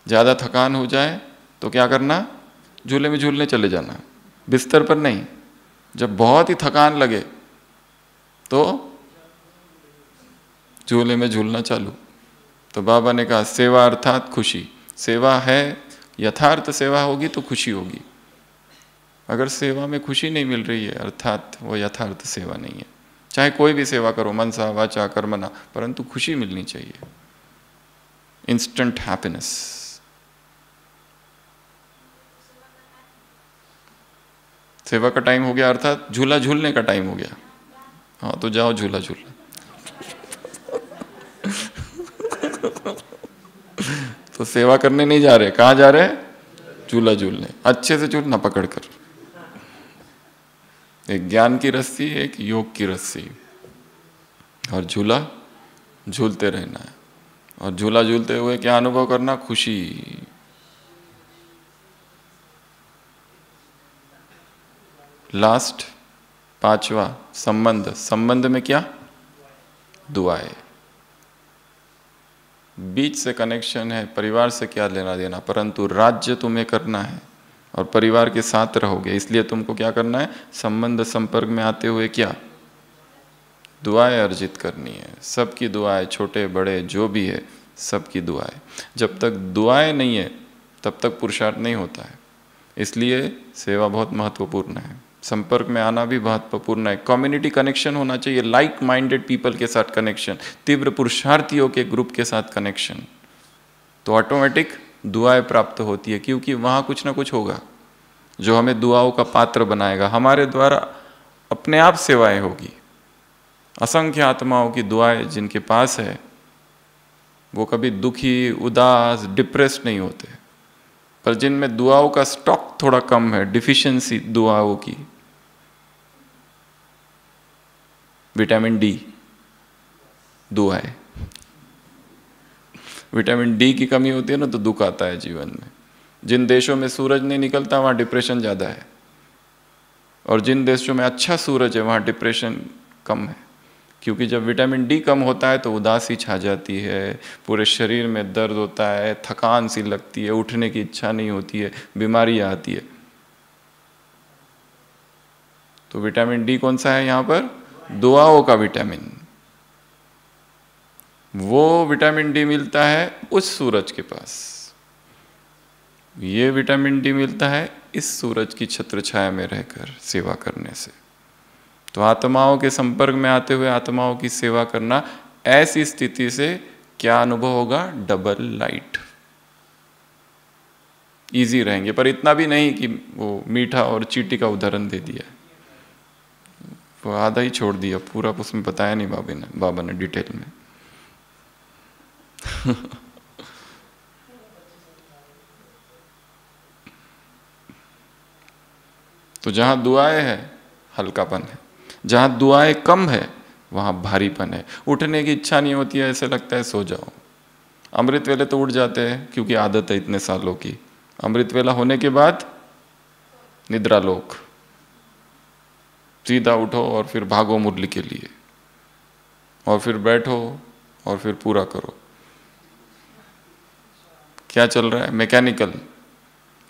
ज़्यादा थकान हो जाए तो क्या करना? झूले में झूलने चले जाना, बिस्तर पर नहीं। जब बहुत ही थकान लगे तो झूले में झूलना चालू। तो बाबा ने कहा सेवा अर्थात खुशी। सेवा है, यथार्थ सेवा होगी तो खुशी होगी। अगर सेवा में खुशी नहीं मिल रही है अर्थात वो यथार्थ सेवा नहीं है। चाहे कोई भी सेवा करो, मनसा वाचा कर्मणा, परंतु खुशी मिलनी चाहिए, इंस्टेंट हैप्पीनेस। सेवा का टाइम हो गया अर्थात झूला झूलने का टाइम हो गया। हाँ तो जाओ झूला झूलना। तो सेवा करने नहीं जा रहे, कहाँ जा रहे? झूला झूलने। अच्छे से झूलना, पकड़ कर, एक ज्ञान की रस्सी, एक योग की रस्सी, और झूला झूलते रहना है। और झूला झूलते हुए क्या अनुभव करना? खुशी। लास्ट, पांचवा, संबंध। संबंध में क्या? दुआएं। बीच से कनेक्शन है, परिवार से क्या लेना देना, परंतु राज्य तुम्हें करना है और परिवार के साथ रहोगे, इसलिए तुमको क्या करना है? संबंध संपर्क में आते हुए क्या? दुआएं अर्जित करनी है। सबकी दुआएं, छोटे बड़े जो भी है, सबकी दुआएं। जब तक दुआएं नहीं है तब तक पुरुषार्थ नहीं होता है। इसलिए सेवा बहुत महत्वपूर्ण है, संपर्क में आना भी महत्वपूर्ण है। कम्युनिटी कनेक्शन होना चाहिए, लाइक माइंडेड पीपल के साथ कनेक्शन, तीव्र पुरुषार्थियों के ग्रुप के साथ कनेक्शन, तो ऑटोमेटिक दुआएं प्राप्त होती है, क्योंकि वहाँ कुछ ना कुछ होगा जो हमें दुआओं का पात्र बनाएगा। हमारे द्वारा अपने आप सेवाएं होगी। असंख्य आत्माओं की दुआएं जिनके पास है वो कभी दुखी, उदास, डिप्रेस्ड नहीं होते। पर जिनमें दुआओं का स्टॉक थोड़ा कम है, डिफिशिएंसी दुआओं की, विटामिन डी, दुआएं, विटामिन डी की कमी होती है ना तो दुख आता है जीवन में। जिन देशों में सूरज नहीं निकलता वहाँ डिप्रेशन ज़्यादा है, और जिन देशों में अच्छा सूरज है वहाँ डिप्रेशन कम है। क्योंकि जब विटामिन डी कम होता है तो उदासी छा जाती है, पूरे शरीर में दर्द होता है, थकान सी लगती है, उठने की इच्छा नहीं होती है, बीमारियाँ आती है। तो विटामिन डी कौन सा है यहाँ पर? दुआओं का विटामिन। वो विटामिन डी मिलता है उस सूरज के पास, ये विटामिन डी मिलता है इस सूरज की छत्र छाया में रहकर सेवा करने से। तो आत्माओं के संपर्क में आते हुए आत्माओं की सेवा करना, ऐसी स्थिति से क्या अनुभव होगा? Double light. इजी रहेंगे, पर इतना भी नहीं कि वो मीठा और चींटी का उदाहरण दे दिया, वो आधा ही छोड़ दिया, पूरा उसमें बताया नहीं बाबा ने डिटेल में। तो जहां दुआएं है हल्कापन है, जहां दुआएं कम है वहां भारीपन है। उठने की इच्छा नहीं होती है, ऐसे लगता है सो जाओ। अमृत वेले तो उठ जाते हैं क्योंकि आदत है इतने सालों की। अमृत वेला होने के बाद निद्रा लोक, सीधा उठो और फिर भागो मुरली के लिए, और फिर बैठो और फिर पूरा करो। क्या चल रहा है? मैकेनिकल।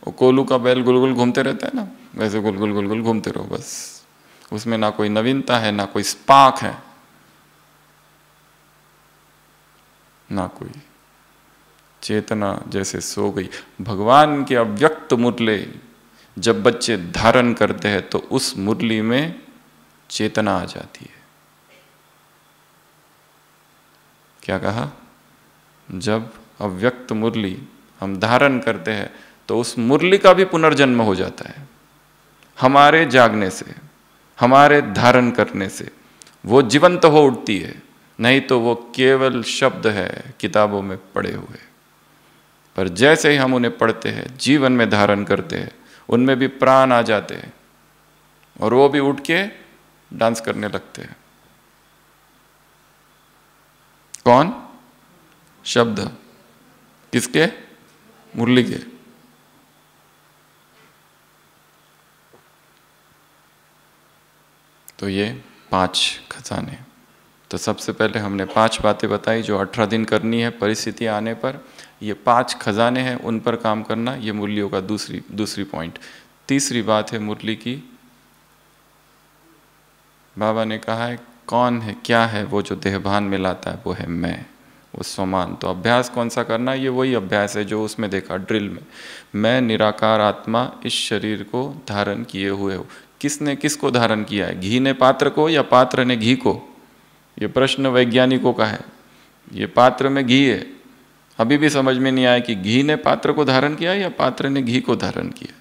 वो कोलू का बैल गुलगुल घूमते रहता है ना, वैसे गुलगुल गुलगुल घूमते रहो बस। उसमें ना कोई नवीनता है, ना कोई स्पार्क है, ना कोई चेतना, जैसे सो गई। भगवान की अव्यक्त मुरली जब बच्चे धारण करते हैं तो उस मुरली में चेतना आ जाती है। क्या कहा? जब अव्यक्त मुरली हम धारण करते हैं तो उस मुरली का भी पुनर्जन्म हो जाता है। हमारे जागने से, हमारे धारण करने से वो जीवंत हो उठती है, नहीं तो वो केवल शब्द है किताबों में पढ़े हुए। पर जैसे ही हम उन्हें पढ़ते हैं, जीवन में धारण करते हैं, उनमें भी प्राण आ जाते हैं और वो भी उठ के डांस करने लगते हैं। कौन? शब्द। किसके? मुरली के। तो ये 5 खजाने। तो सबसे पहले हमने 5 बातें बताई जो 18 दिन करनी है परिस्थितियां आने पर। ये 5 खजाने हैं, उन पर काम करना, ये मुरलियों का दूसरी पॉइंट। तीसरी बात है मुरली की, बाबा ने कहा है कौन है, क्या है वो जो देहभान में लाता है? वो है मैं, वो स्वमान। तो अभ्यास कौन सा करना? ये वही अभ्यास है जो उसमें देखा ड्रिल में। मैं निराकार आत्मा इस शरीर को धारण किए हुए हो। किसने किसको धारण किया है? घी ने पात्र को या पात्र ने घी को? ये प्रश्न वैज्ञानिकों का है। ये पात्र में घी है, अभी भी समझ में नहीं आया कि घी ने पात्र को धारण किया या पात्र ने घी को धारण किया।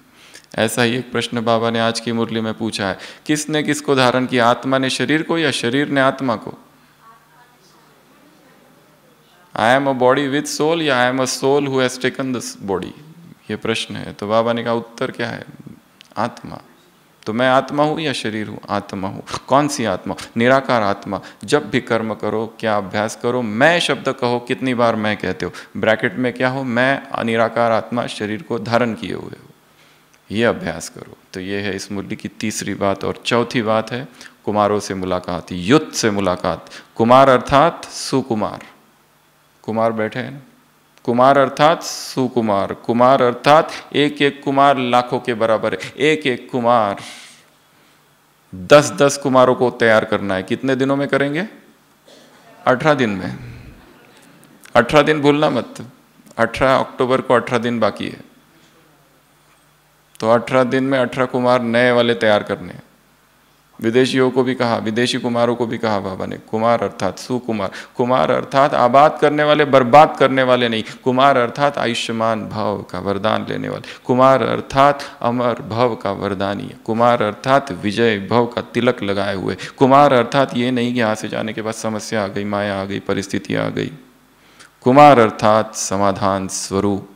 ऐसा ही एक प्रश्न बाबा ने आज की मुरली में पूछा है, किसने किसको धारण किया? आत्मा ने शरीर को या शरीर ने आत्मा को? I am a body with soul या I am a soul who has taken this body? ये प्रश्न है। तो बाबा ने कहा उत्तर क्या है? आत्मा। तो मैं आत्मा हूँ या शरीर हूँ? आत्मा हूँ। कौन सी आत्मा? निराकार आत्मा। जब भी कर्म करो, क्या अभ्यास करो, मैं शब्द कहो, कितनी बार मैं कहते हो, ब्रैकेट में क्या हो? मैं निराकार आत्मा शरीर को धारण किए हुए हो, ये अभ्यास करो। तो ये है इस मुरली की तीसरी बात। और चौथी बात है कुमारों से मुलाकात, युद्ध से मुलाकात। कुमार अर्थात सुकुमार, कुमार बैठे हैं ना, कुमार अर्थात सुकुमार, कुमार अर्थात एक एक कुमार लाखों के बराबर है। एक एक कुमार 10-10 कुमारों को तैयार करना है। कितने दिनों में करेंगे? 18 दिन में। 18 दिन भूलना मत, 18 अक्टूबर को 18 दिन बाकी है, तो 18 दिन में 18 कुमार नए वाले तैयार करने हैं। विदेशियों को भी कहा, विदेशी कुमारों को भी कहा बाबा ने, कुमार अर्थात सुकुमार। कुमार अर्थात आबाद करने वाले, बर्बाद करने वाले नहीं। कुमार अर्थात आयुष्मान भव का वरदान लेने वाले। कुमार अर्थात अमर भव का वरदानी। कुमार अर्थात विजय भव का तिलक लगाए हुए। कुमार अर्थात ये नहीं कि यहाँ से जाने के बाद समस्या आ गई, माया आ गई, परिस्थिति आ गई। कुमार अर्थात समाधान स्वरूप।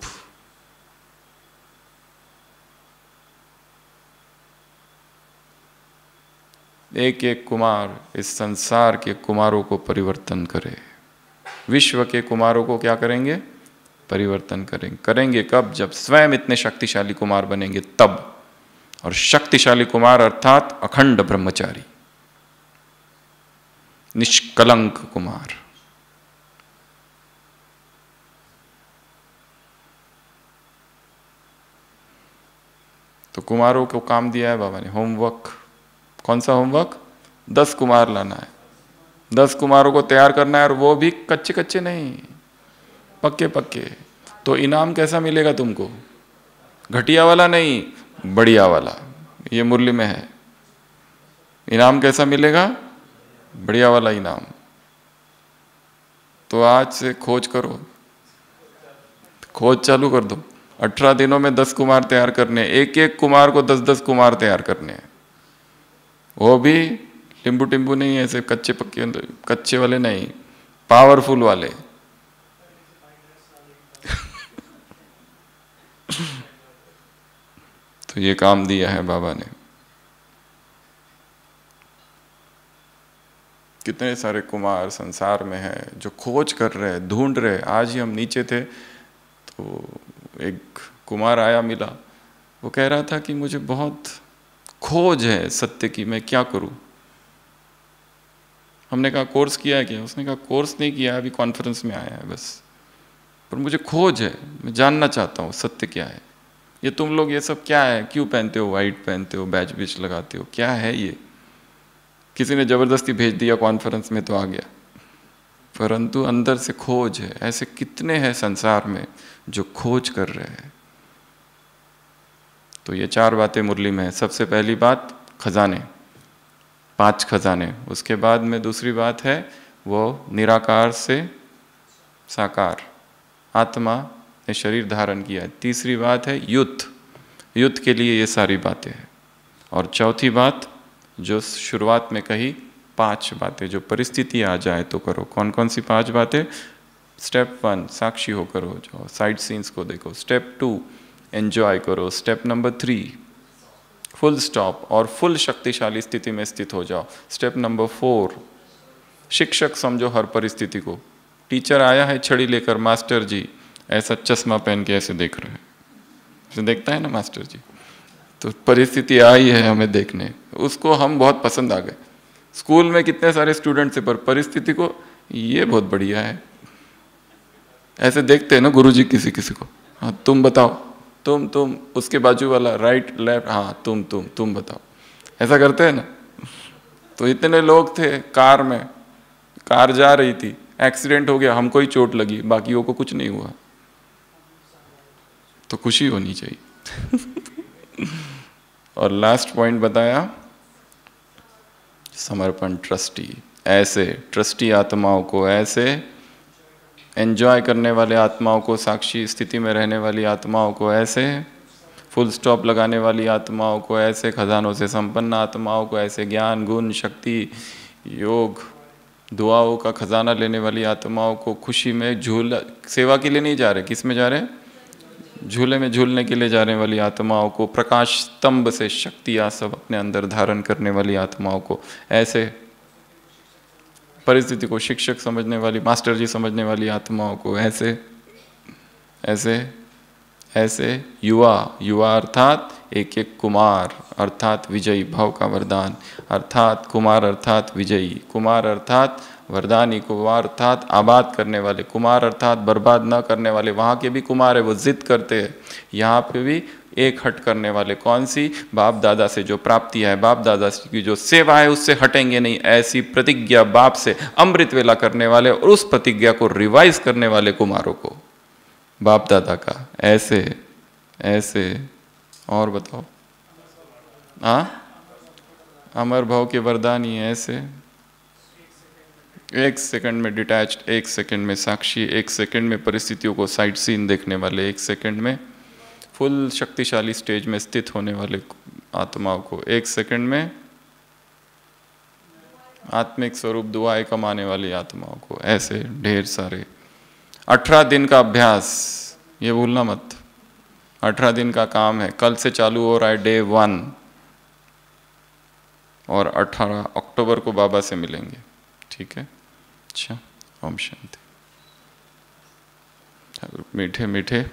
एक एक कुमार इस संसार के कुमारों को परिवर्तन करे। विश्व के कुमारों को क्या करेंगे? परिवर्तन करेंगे। करेंगे कब? जब स्वयं इतने शक्तिशाली कुमार बनेंगे तब। और शक्तिशाली कुमार अर्थात अखंड ब्रह्मचारी, निष्कलंक कुमार। तो कुमारों को काम दिया है बाबा ने, होमवर्क। कौन सा होमवर्क? 10 कुमार लाना है, 10 कुमारों को तैयार करना है, और वो भी कच्चे कच्चे नहीं, पक्के पक्के। तो इनाम कैसा मिलेगा तुमको? घटिया वाला नहीं, बढ़िया वाला। ये मुरली में है। इनाम कैसा मिलेगा? बढ़िया वाला इनाम। तो आज से खोज करो, खोज चालू कर दो। 18 दिनों में 10 कुमार तैयार करने, एक एक कुमार को 10-10 कुमार तैयार करने हैं। वो भी टिम्बू टिम्बू नहीं, ऐसे कच्चे पक्के, कच्चे वाले नहीं, पावरफुल वाले। तो ये काम दिया है बाबा ने। कितने सारे कुमार संसार में हैं जो खोज कर रहे हैं, ढूंढ रहे हैं। आज ही हम नीचे थे तो एक कुमार आया, मिला। वो कह रहा था कि मुझे बहुत खोज है सत्य की, मैं क्या करूं? हमने कहा कोर्स किया है क्या? उसने कहा कोर्स नहीं किया, अभी कॉन्फ्रेंस में आया है बस, पर मुझे खोज है, मैं जानना चाहता हूँ सत्य क्या है। ये तुम लोग ये सब क्या है? क्यों पहनते हो वाइट, पहनते हो बैच बीच लगाते हो, क्या है ये? किसी ने जबरदस्ती भेज दिया कॉन्फ्रेंस में तो आ गया, परंतु अंदर से खोज है। ऐसे कितने हैं संसार में जो खोज कर रहे हैं। तो ये 4 बातें मुरली में है। सबसे पहली बात खजाने, 5 खजाने। उसके बाद में दूसरी बात है वो निराकार से साकार, आत्मा ने शरीर धारण किया। तीसरी बात है युद्ध, युद्ध के लिए ये सारी बातें हैं। और चौथी बात जो शुरुआत में कही, 5 बातें जो परिस्थिति आ जाए तो करो। कौन कौन सी 5 बातें? स्टेप 1 साक्षी होकर हो जाओ, साइड सीन्स को देखो। स्टेप 2 एंजॉय करो। स्टेप नंबर 3 फुल स्टॉप और फुल शक्तिशाली स्थिति में स्थित हो जाओ। स्टेप नंबर 4 शिक्षक समझो हर परिस्थिति को। टीचर आया है छड़ी लेकर, मास्टर जी ऐसा चश्मा पहन के ऐसे देख रहे हैं, ऐसे देखता है ना मास्टर जी, तो परिस्थिति आई है हमें देखने, उसको हम बहुत पसंद आ गए। स्कूल में कितने सारे स्टूडेंट्स हैं, पर परिस्थिति को ये बहुत बढ़िया है, ऐसे देखते हैं ना गुरुजी किसी किसी को। हाँ तुम बताओ, तुम उसके बाजू वाला, राइट लेफ्ट, हाँ तुम बताओ, ऐसा करते हैं ना। तो इतने लोग थे कार में, कार जा रही थी, एक्सीडेंट हो गया, हमको ही चोट लगी, बाकियों को कुछ नहीं हुआ, तो खुशी होनी चाहिए। और लास्ट पॉइंट बताया समर्पण, ट्रस्टी। ऐसे ट्रस्टी आत्माओं को, ऐसे एंजॉय करने वाले आत्माओं को, साक्षी स्थिति में रहने वाली आत्माओं को, ऐसे फुल स्टॉप लगाने वाली आत्माओं को, ऐसे खजानों से संपन्न आत्माओं को, ऐसे ज्ञान गुण शक्ति योग दुआओं का खजाना लेने वाली आत्माओं को खुशी में झूला, सेवा के लिए नहीं जा रहे, किस में जा रहे? झूले में झूलने के लिए जाने वाली आत्माओं को, प्रकाश स्तंभ से शक्तियां सब अपने अंदर धारण करने वाली आत्माओं को, ऐसे परिस्थिति को शिक्षक समझने वाली, मास्टर जी समझने वाली आत्माओं को, ऐसे ऐसे ऐसे युवा, युवा अर्थात एक एक कुमार अर्थात विजयी, भाव का वरदान अर्थात कुमार अर्थात विजयी, कुमार अर्थात वरदानी, कुमार अर्थात आबाद करने वाले, कुमार अर्थात बर्बाद न करने वाले। वहाँ के भी कुमार है, वो जिद करते हैं। यहाँ पे भी एक हट करने वाले, कौन सी? बाप दादा से जो प्राप्ति है, बाप दादा की जो सेवा है, उससे हटेंगे नहीं, ऐसी प्रतिज्ञा बाप से अमृत वेला करने वाले और उस प्रतिज्ञा को रिवाइज करने वाले कुमारों को, बाप दादा का। ऐसे ऐसे और बताओ। अमर भाव के वरदानी है। ऐसे एक सेकंड में डिटैच्ड, एक सेकंड में साक्षी, एक सेकंड में परिस्थितियों को साइड सीन देखने वाले, एक सेकंड में फुल शक्तिशाली स्टेज में स्थित होने वाले आत्माओं को, एक सेकंड में आत्मिक स्वरूप दुआएं कमाने वाली आत्माओं को। ऐसे ढेर सारे 18 दिन का अभ्यास, ये भूलना मत। 18 दिन का काम है, कल से चालू हो रहा है डे 1 और 18 अक्टूबर को बाबा से मिलेंगे, ठीक है? अच्छा, ओम शांति। मीठे मीठे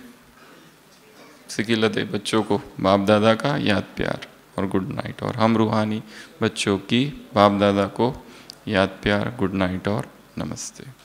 सिकिला दे बच्चों को बाप दादा का याद प्यार और गुड नाइट, और हम रूहानी बच्चों की बाप दादा को याद प्यार, गुड नाइट और नमस्ते।